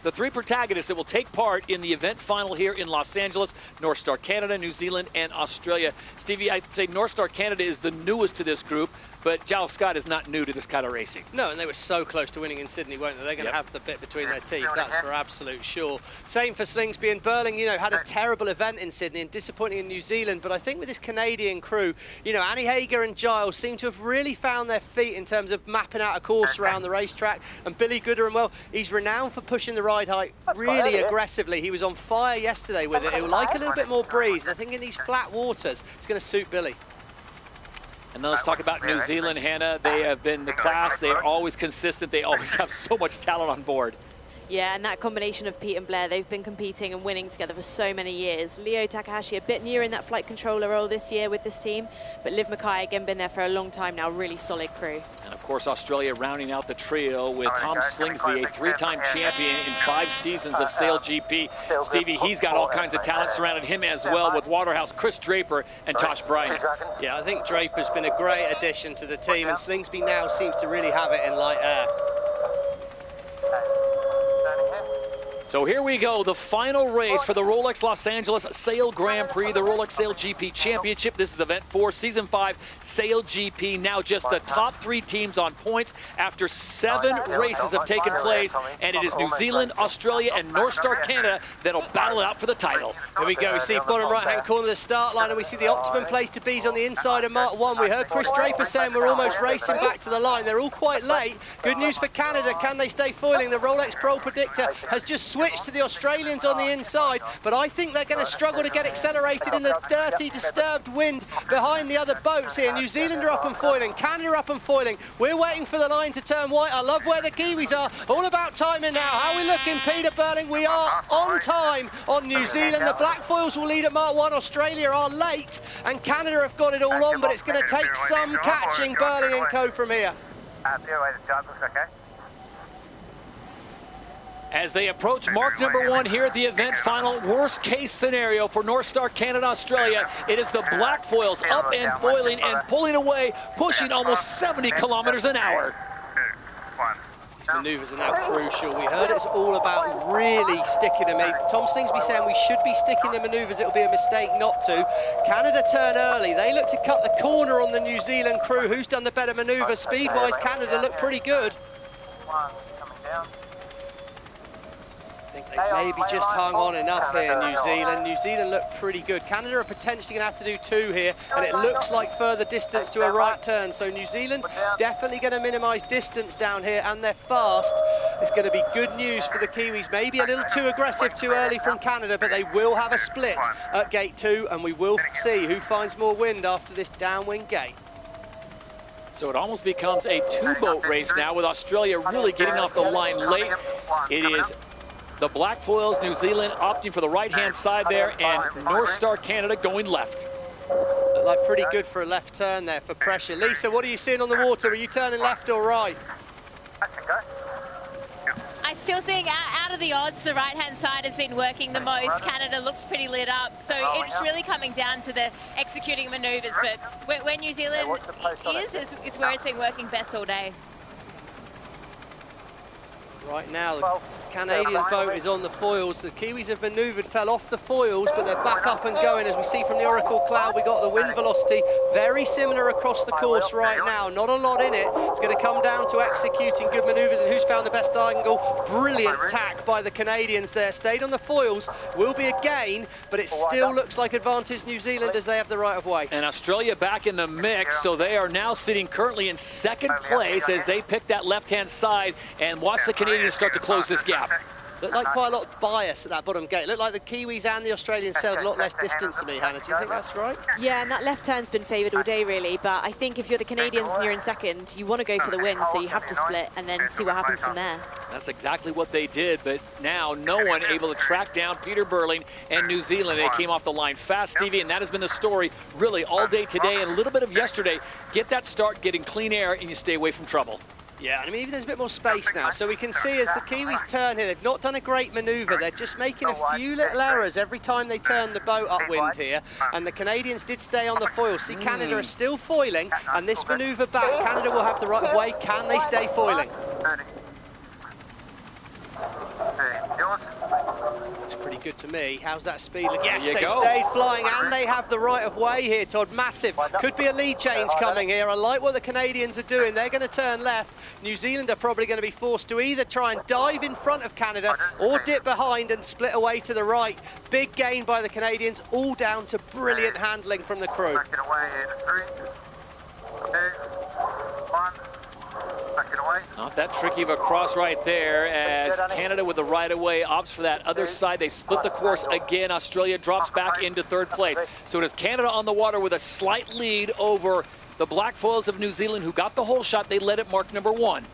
the three protagonists that will take part in the event final here in Los Angeles: Northstar Canada, New Zealand, and Australia. Stevie, I'd say Northstar Canada is the newest to this group, but Giles Scott is not new to this kind of racing. No, and they were so close to winning in Sydney, weren't they? They're going to have the bit between their teeth, that's for absolute sure. Same for Slingsby and Burling, you know, had a terrible event in Sydney and disappointing in New Zealand, but I think with this Canadian crew, you know, Annie Hager and Giles seem to have really found their feet in terms of mapping out a course around the racetrack, and Billy Gooder, well, he's renowned for pushing the ride height really aggressively. He was on fire yesterday with it. He'll like a little bit more breeze, and I think in these flat waters, it's going to suit Billy. And then let's talk about New Zealand, Hannah. They have been the class. They are always consistent. They always have so much talent on board. Yeah, and that combination of Pete and Blair, they've been competing and winning together for so many years. Leo Takahashi a bit newer in that flight controller role this year with this team, but Liv Mackay, again, been there for a long time now, really solid crew. And of course, Australia rounding out the trio with Tom Slingsby, a three-time champion in 5 seasons of SailGP. Stevie, he's got all kinds of talent surrounding him as well with Waterhouse, Chris Draper, and Tosh Bryant. Yeah, I think Draper's been a great addition to the team, and Slingsby now seems to really have it in light air. So here we go, the final race for the Rolex Los Angeles Sail Grand Prix, the Rolex SailGP Championship. This is event 4, season 5, SailGP. Now just the top 3 teams on points after 7 races have taken place, and it is New Zealand, Australia, and Northstar Canada that'll battle it out for the title. Here we go, we see bottom right-hand corner of the start line, and we see the optimum place to be is on the inside of Mark 1. We heard Chris Draper saying we're almost racing back to the line. They're all quite late. Good news for Canada, can they stay foiling? The Rolex Pro Predictor has just switched to the Australians on the inside, but I think they're going to struggle to get accelerated in the dirty, disturbed wind behind the other boats here. New Zealand are up and foiling, Canada up and foiling. We're waiting for the line to turn white. I love where the Kiwis are. All about timing now. How are we looking, Peter Burling? We are on time on New Zealand. The Black Foils will lead at Mark 1. Australia are late, and Canada have got it all on, but it's going to take some catching, Burling and co from here. Looks okay. As they approach mark number 1 here at the event final, worst case scenario for Northstar Canada, Australia, it is the Black Foils up and foiling and pulling away, pushing almost 70 kilometers an hour. These manoeuvres are now crucial. We heard it's all about really sticking them in. Tom Slingsby saying we should be sticking the manoeuvres, it'll be a mistake not to. Canada turn early. They look to cut the corner on the New Zealand crew. Who's done the better manoeuvre? Speed-wise, Canada look pretty good. They've maybe just hung on enough here, New Zealand. New Zealand look pretty good. Canada are potentially going to have to do 2 here, and it looks like further distance to a right turn. So New Zealand definitely going to minimise distance down here, and they're fast. It's going to be good news for the Kiwis. Maybe a little too aggressive too early from Canada, but they will have a split at gate 2, and we will see who finds more wind after this downwind gate. So it almost becomes a 2-boat race now, with Australia really getting off the line late. It is the Black Foils, New Zealand, opting for the right-hand side there, and Northstar Canada going left. Look like pretty good for a left turn there for pressure. Lisa, what are you seeing on the water? Are you turning left or right? I still think out of the odds, the right-hand side has been working the most. Canada looks pretty lit up, so it's really coming down to the executing manoeuvres, but where New Zealand is where it's been working best all day. Right now, the Canadian boat is on the foils. The Kiwis have manoeuvred, fell off the foils, but they're back up and going. As we see from the Oracle Cloud, we got the wind velocity very similar across the course right now. Not a lot in it. It's going to come down to executing good manoeuvres and who's found the best angle. Brilliant tack by the Canadians there. Stayed on the foils. Will be a gain, but it still looks like advantage New Zealand as they have the right of way. And Australia back in the mix, so they are now sitting currently in 2nd place as they pick that left-hand side, and watch the Canadians start to close this gap. Looked like quite a lot of bias at that bottom gate. Looked like the Kiwis and the Australians sailed a lot less distance to me, Hannah. Do you think that's right? Yeah, and that left turn's been favoured all day, really. But I think if you're the Canadians and you're in 2nd, you want to go for the win, so you have to split and then see what happens from there. That's exactly what they did, but now no one able to track down Peter Burling and New Zealand. They came off the line fast, Stevie, and that has been the story really all day today and a little bit of yesterday. Get that start, getting clean air, and you stay away from trouble. Yeah, I mean, even there's a bit more space now, so we can see as the Kiwis turn here, they've not done a great manoeuvre. They're just making a few little errors every time they turn the boat upwind here, and the Canadians did stay on the foils. See, Canada are still foiling, and this manoeuvre back, Canada will have the right of way. Can they stay foiling? good to me. How's that speed? Yes, There you they've go. stayed flying, and they have the right of way here, Todd. Massive. Could be a lead change coming here. I like what the Canadians are doing. They're going to turn left. New Zealand are probably going to be forced to either try and dive in front of Canada or dip behind and split away to the right. Big gain by the Canadians, all down to brilliant handling from the crew. Back it away in 3, 2, 1. Back it away. Not that tricky of a cross right there, as Canada with the right-of-way opts for that other side. They split the course again. Australia drops back into third place. So it is Canada on the water with a slight lead over the Black Foils of New Zealand, who got the whole shot. They led at mark number 1.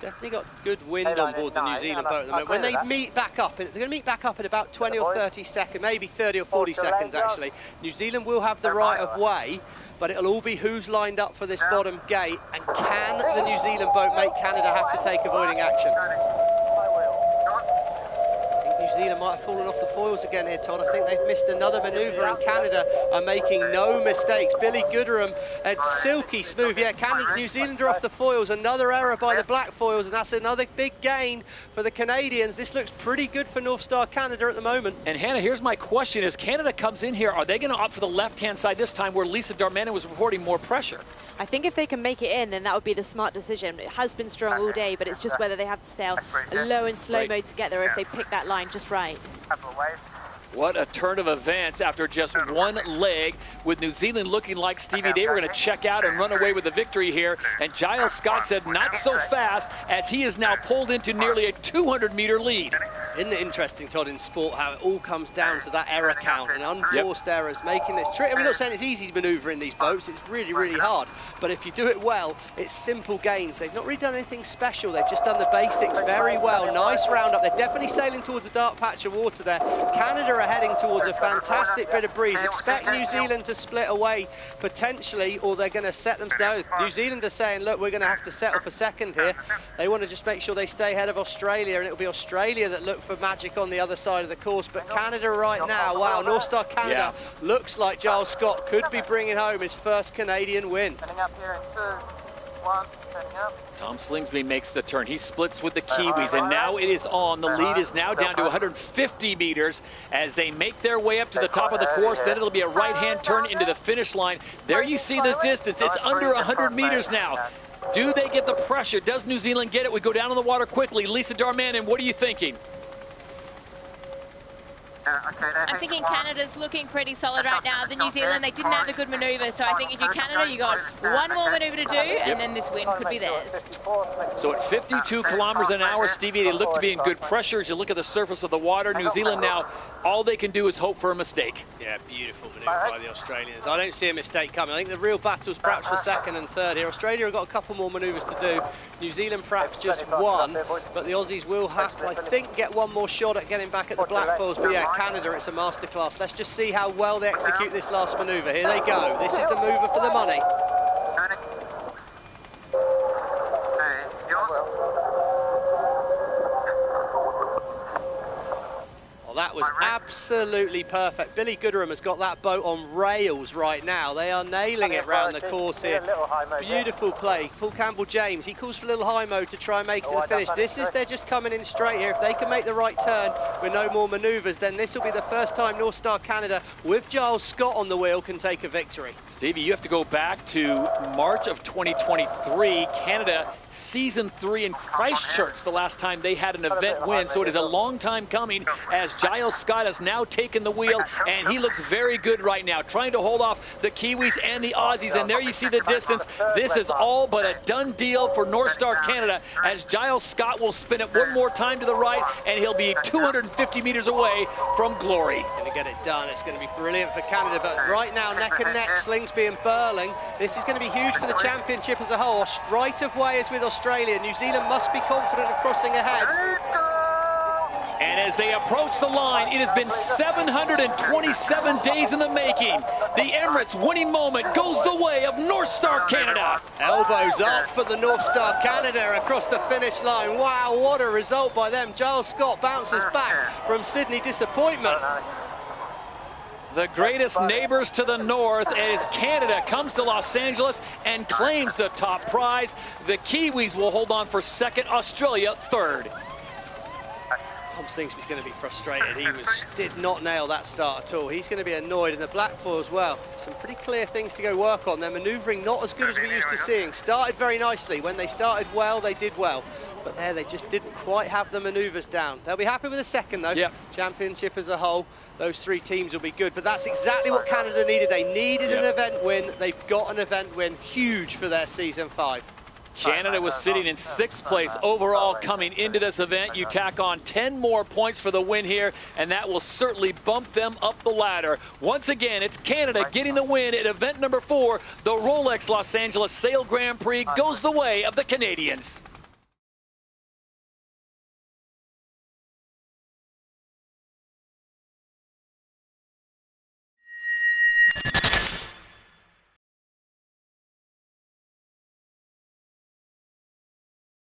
Definitely got good wind on board the New Zealand boat at the moment. When they meet back up, they're going to meet back up in about 20 or 30 seconds, maybe 30 or 40 seconds actually. New Zealand will have the right of way, but it'll all be who's lined up for this bottom gate, and can the New Zealand boat make Canada have to take avoiding action? New Zealand might have fallen off the foils again here, Todd. I think they've missed another manoeuvre, and Canada are making no mistakes. Billy Gooderham, silky smooth. Yeah, Canada, New Zealand are off the foils. Another error by the Black Foils, and that's another big gain for the Canadians. This looks pretty good for Northstar Canada at the moment. And Hannah, here's my question. As Canada comes in here, are they going to opt for the left-hand side this time, where Lisa Darmanin was reporting more pressure? I think if they can make it in, then that would be the smart decision. It has been strong all day, but it's just whether they have to sail low and slow mode to get there, if they pick that line just right. Couple of waves. What a turn of events after just one leg, with New Zealand looking like, Stevie, they were going to check out and run away with the victory here. And Giles Scott said not so fast, as he is now pulled into nearly a 200-meter lead. Isn't it interesting, Todd, in sport, how it all comes down to that error count and unforced errors making this trick. We're not saying it's easy to manoeuvre in these boats. It's really, really hard. But if you do it well, it's simple gains. They've not really done anything special. They've just done the basics very well. Nice roundup. They're definitely sailing towards a dark patch of water there. Canada are heading towards a fantastic bit of breeze. Expect New Zealand to split away potentially, or they're going to set them. No, New Zealand are saying, look, we're going to have to settle for second here. They want to just make sure they stay ahead of Australia, and it'll be Australia that look for magic on the other side of the course. But Canada right now, wow, Northstar Canada looks like Giles Scott could be bringing home his first Canadian win. Turning up here in 2, 1, turning up. Tom Slingsby makes the turn. He splits with the Kiwis, and now it is on. The lead is now down to 150 meters as they make their way up to the top of the course. Then it'll be a right-hand turn into the finish line. There you see the distance. It's under 100 meters now. Do they get the pressure? Does New Zealand get it? We go down in the water quickly. Lisa Darmanin, what are you thinking? I'm thinking Canada's looking pretty solid right now. The New Zealand, they didn't have a good manoeuvre, so I think if you're Canada, you got one more manoeuvre to do, and then this win could be theirs. So at 52 kilometers an hour, Stevie, they look to be in good pressure. As you look at the surface of the water, New Zealand now, all they can do is hope for a mistake. Yeah, beautiful manoeuvre by the Australians. I don't see a mistake coming. I think the real battle's perhaps for second and third here. Australia have got a couple more manoeuvres to do. New Zealand perhaps just one, but the Aussies will have to, I think, get one more shot at getting back at the Black Foils. But yeah, Canada, it's a masterclass. Let's just see how well they execute this last manoeuvre. Here they go. This is the mover for the money. That was absolutely perfect. Billy Gooderham has got that boat on rails right now. They are nailing it round the course here. Beautiful play. Paul Campbell-James, he calls for a little high mode to try and make it to the finish. This is, they're just coming in straight here. If they can make the right turn with no more manoeuvres, then this will be the first time Northstar Canada, with Giles Scott on the wheel, can take a victory. Stevie, you have to go back to March of 2023. Canada, season 3 in Christchurch, the last time they had an event win. So it is a long time coming, as Giles Scott has now taken the wheel, and he looks very good right now, trying to hold off the Kiwis and the Aussies. And there you see the distance. This is all but a done deal for Northstar Canada, as Giles Scott will spin it one more time to the right, and he'll be 250 meters away from glory. Going to get it done. It's going to be brilliant for Canada, but right now, neck and neck, Slingsby and Burling. This is going to be huge for the championship as a whole. Right of way is with Australia. New Zealand must be confident of crossing ahead. And as they approach the line, it has been 727 days in the making. The Emirates winning moment goes the way of Northstar Canada. Elbows up for the Northstar Canada across the finish line. Wow, what a result by them. Giles Scott bounces back from Sydney disappointment. The greatest neighbors to the north, as Canada comes to Los Angeles and claims the top prize. The Kiwis will hold on for second, Australia third. Tom Slingsby's going to be frustrated. He did not nail that start at all. He's going to be annoyed. And the Black Foil as well. Some pretty clear things to go work on. Their manoeuvring not as good as we're used to seeing. Started very nicely. When they started well, they did well. But there, they just didn't quite have the manoeuvres down. They'll be happy with a second, though. Yep. Championship as a whole, those 3 teams will be good. But that's exactly what Canada needed. They needed an event win. They've got an event win. Huge for their season 5. Canada was sitting in 6th place overall coming into this event. You tack on 10 more points for the win here, and that will certainly bump them up the ladder. Once again, it's Canada getting the win at event number 4. The Rolex Los Angeles Sail Grand Prix goes the way of the Canadians.